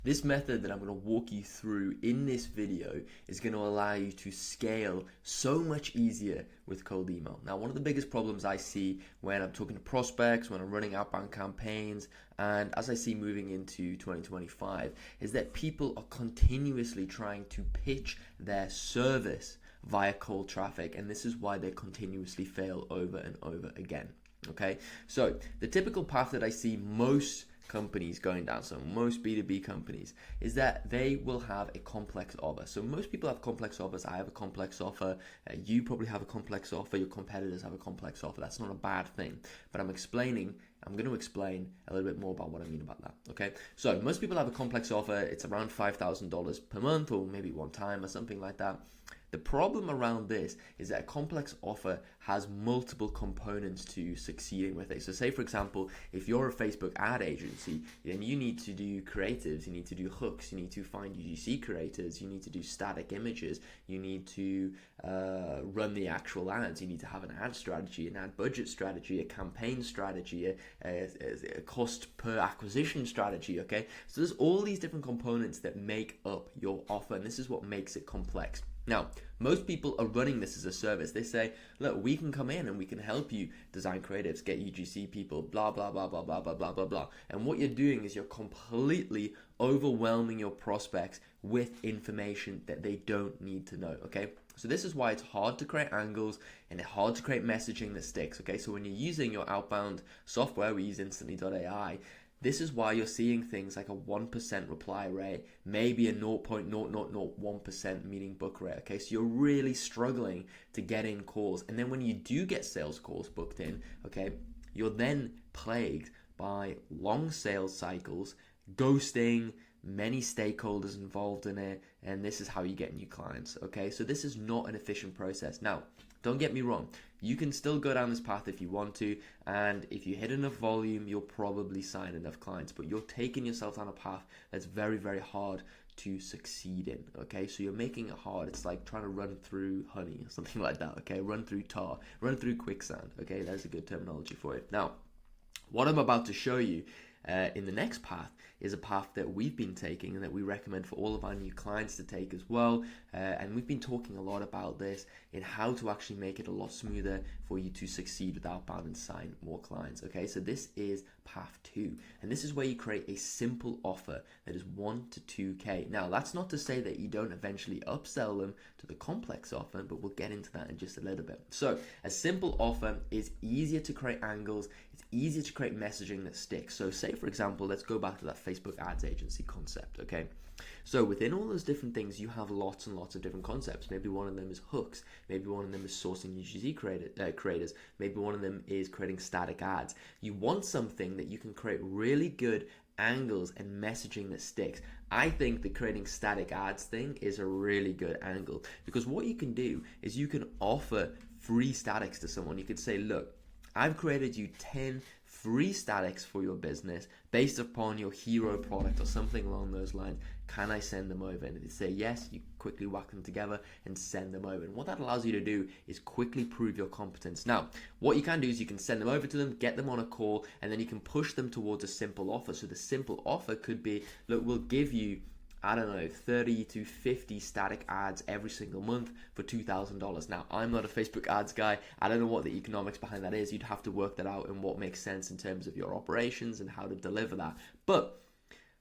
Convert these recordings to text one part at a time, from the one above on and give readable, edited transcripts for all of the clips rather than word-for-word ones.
This method that I'm going to walk you through in this video is going to allow you to scale so much easier with cold email. Now, one of the biggest problems I see when I'm talking to prospects, when I'm running outbound campaigns, and as I see moving into 2025, is that people are continuously trying to pitch their service via cold traffic, and this is why they continuously fail over and over again. Okay, so the typical path that I see most companies going down, so most B2B companies, is that they will have a complex offer. So most people have complex offers. I have a complex offer. You probably have a complex offer. Your competitors have a complex offer. That's not a bad thing, but I'm going to explain a little bit more about what I mean about that. Okay, so most people have a complex offer. It's around $5,000 per month, or maybe one time or something like that. The problem around this is that a complex offer has multiple components to succeeding with it. So say, for example, if you're a Facebook ad agency, then you need to do creatives, you need to do hooks, you need to find UGC creators, you need to do static images, you need to run the actual ads, you need to have an ad strategy, an ad budget strategy, a campaign strategy, a cost per acquisition strategy, okay? So there's all these different components that make up your offer, and this is what makes it complex. Now, most people are running this as a service. They say, look, we can come in and we can help you design creatives, get UGC people, blah, blah, blah, blah, blah, blah, blah, blah, blah. And what you're doing is you're completely overwhelming your prospects with information that they don't need to know, okay? So this is why it's hard to create angles and it's hard to create messaging that sticks, okay? So when you're using your outbound software, we use instantly.ai, this is why you're seeing things like a 1% reply rate, maybe a 0.0001% meeting book rate, okay? So you're really struggling to get in calls. And then when you do get sales calls booked in, okay, you're then plagued by long sales cycles, ghosting, many stakeholders involved in it, and this is how you get new clients, okay? So this is not an efficient process. Now, don't get me wrong, you can still go down this path if you want to, and if you hit enough volume, you'll probably sign enough clients, but you're taking yourself down a path that's very, very hard to succeed in, okay? So you're making it hard. It's like trying to run through honey or something like that, okay? Run through tar, run through quicksand, okay? That's a good terminology for it. Now, what I'm about to show you in the next path is a path that we've been taking and that we recommend for all of our new clients to take as well. And we've been talking a lot about this in how to actually make it a lot smoother for you to succeed with outbound and sign more clients. Okay, so this is path 2, and this is where you create a simple offer that is 1 to 2K. Now, that's not to say that you don't eventually upsell them to the complex offer, but we'll get into that in just a little bit. So a simple offer is easier to create angles. It's easier to create messaging that sticks. So say, for example, let's go back to that Facebook ads agency concept, okay? So within all those different things, you have lots and lots of different concepts. Maybe one of them is hooks. Maybe one of them is sourcing UGC creators. Maybe one of them is creating static ads. You want something that you can create really good angles and messaging that sticks. I think the creating static ads thing is a really good angle, because what you can do is you can offer free statics to someone. You could say, look, I've created you 10 free statics for your business based upon your hero product or something along those lines. Can I send them over? And if they say yes, you quickly whack them together and send them over. And what that allows you to do is quickly prove your competence. Now, what you can do is you can send them over to them, get them on a call, and then you can push them towards a simple offer. So the simple offer could be, look, we'll give you, I don't know, 30 to 50 static ads every single month for $2,000. Now, I'm not a Facebook ads guy. I don't know what the economics behind that is. You'd have to work that out and what makes sense in terms of your operations and how to deliver that. But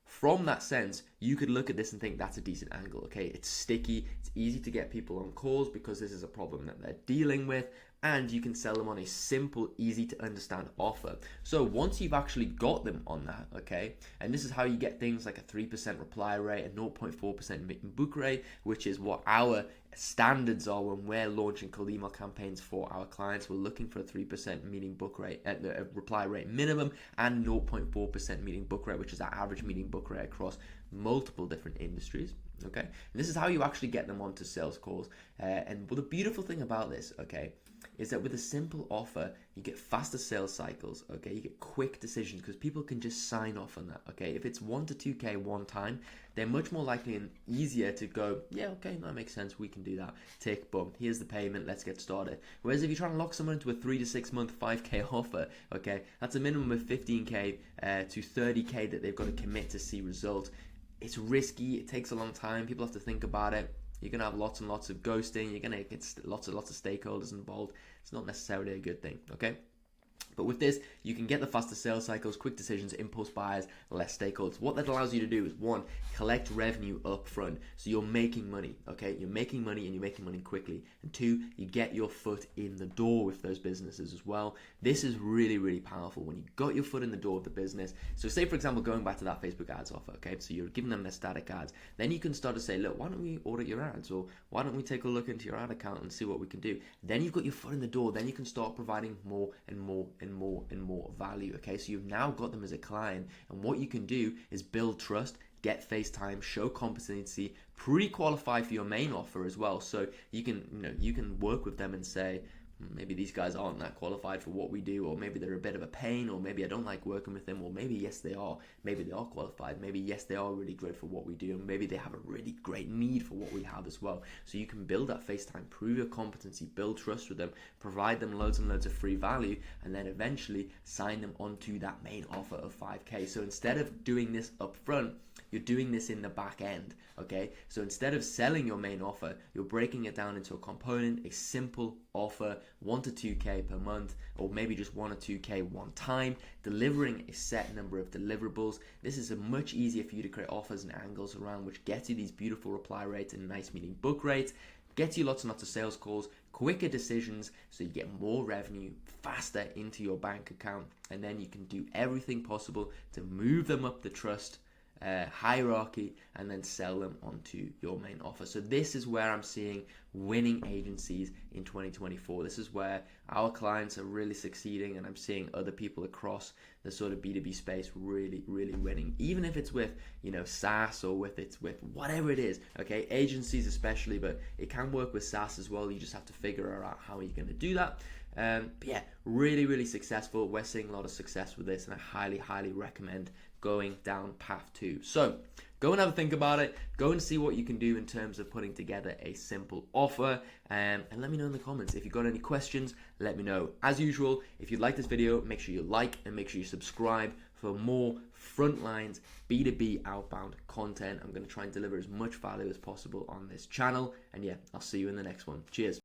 from that sense, you could look at this and think that's a decent angle, okay? It's sticky, it's easy to get people on calls because this is a problem that they're dealing with, and you can sell them on a simple, easy to understand offer. So once you've actually got them on that, okay, and this is how you get things like a 3% reply rate, a 0.4% book rate, which is what our standards are when we're launching cold email campaigns for our clients. We're looking for a 3% meeting book rate, a reply rate minimum, and 0.4% meeting book rate, which is our average meeting book rate across multiple different industries. Okay, and this is how you actually get them onto sales calls. And the beautiful thing about this, okay, is that with a simple offer, you get faster sales cycles, okay? You get quick decisions because people can just sign off on that, okay? If it's 1 to 2K one time, they're much more likely and easier to go, yeah, okay, that makes sense, we can do that. Tick, boom, here's the payment, let's get started. Whereas if you're trying to lock someone into a 3 to 6 month 5K offer, okay, that's a minimum of 15K to 30K that they've got to commit to see results. It's risky, it takes a long time, people have to think about it. You're going to have lots and lots of ghosting, you're going to get lots of stakeholders involved. It's not necessarily a good thing, okay? But with this, you can get the faster sales cycles, quick decisions, impulse buyers, less stakeholders. What that allows you to do is, one, collect revenue up front. So you're making money, okay? You're making money and you're making money quickly. And two, you get your foot in the door with those businesses as well. This is really, really powerful when you got your foot in the door of the business. So say, for example, going back to that Facebook ads offer, okay? So you're giving them their static ads. Then you can start to say, look, why don't we audit your ads? Or why don't we take a look into your ad account and see what we can do? Then you've got your foot in the door. Then you can start providing more and more and more and more value, okay? So you've now got them as a client, and what you can do is build trust, get face time, show competency, pre-qualify for your main offer as well. So you can work with them and say, maybe these guys aren't that qualified for what we do, or maybe they're a bit of a pain, or maybe I don't like working with them, or maybe yes they are, maybe they are qualified, maybe yes they are really great for what we do, and maybe they have a really great need for what we have as well. So you can build that face time, prove your competency, build trust with them, provide them loads and loads of free value, and then eventually sign them onto that main offer of 5K. So instead of doing this up front, you're doing this in the back end, okay? So instead of selling your main offer, you're breaking it down into a component, a simple offer, 1 to 2K per month, or maybe just 1 or 2K one time, delivering a set number of deliverables. This is much easier for you to create offers and angles around, which gets you these beautiful reply rates and nice meeting book rates, gets you lots and lots of sales calls, quicker decisions, so you get more revenue faster into your bank account, and then you can do everything possible to move them up the trust hierarchy and then sell them onto your main offer. So this is where I'm seeing winning agencies in 2024. This is where our clients are really succeeding, and I'm seeing other people across the sort of B2B space really, really winning, even if it's with, SaaS, or with whatever it is, okay? Agencies especially, but it can work with SaaS as well. You just have to figure out how you're going to do that. But yeah, really, really successful. We're seeing a lot of success with this, and I highly, highly recommend going down path 2. So go and have a think about it. Go and see what you can do in terms of putting together a simple offer, and let me know in the comments. If you've got any questions, let me know. As usual, if you like this video, make sure you like and make sure you subscribe for more Frontlines B2B outbound content. I'm going to try and deliver as much value as possible on this channel, and yeah, I'll see you in the next one. Cheers.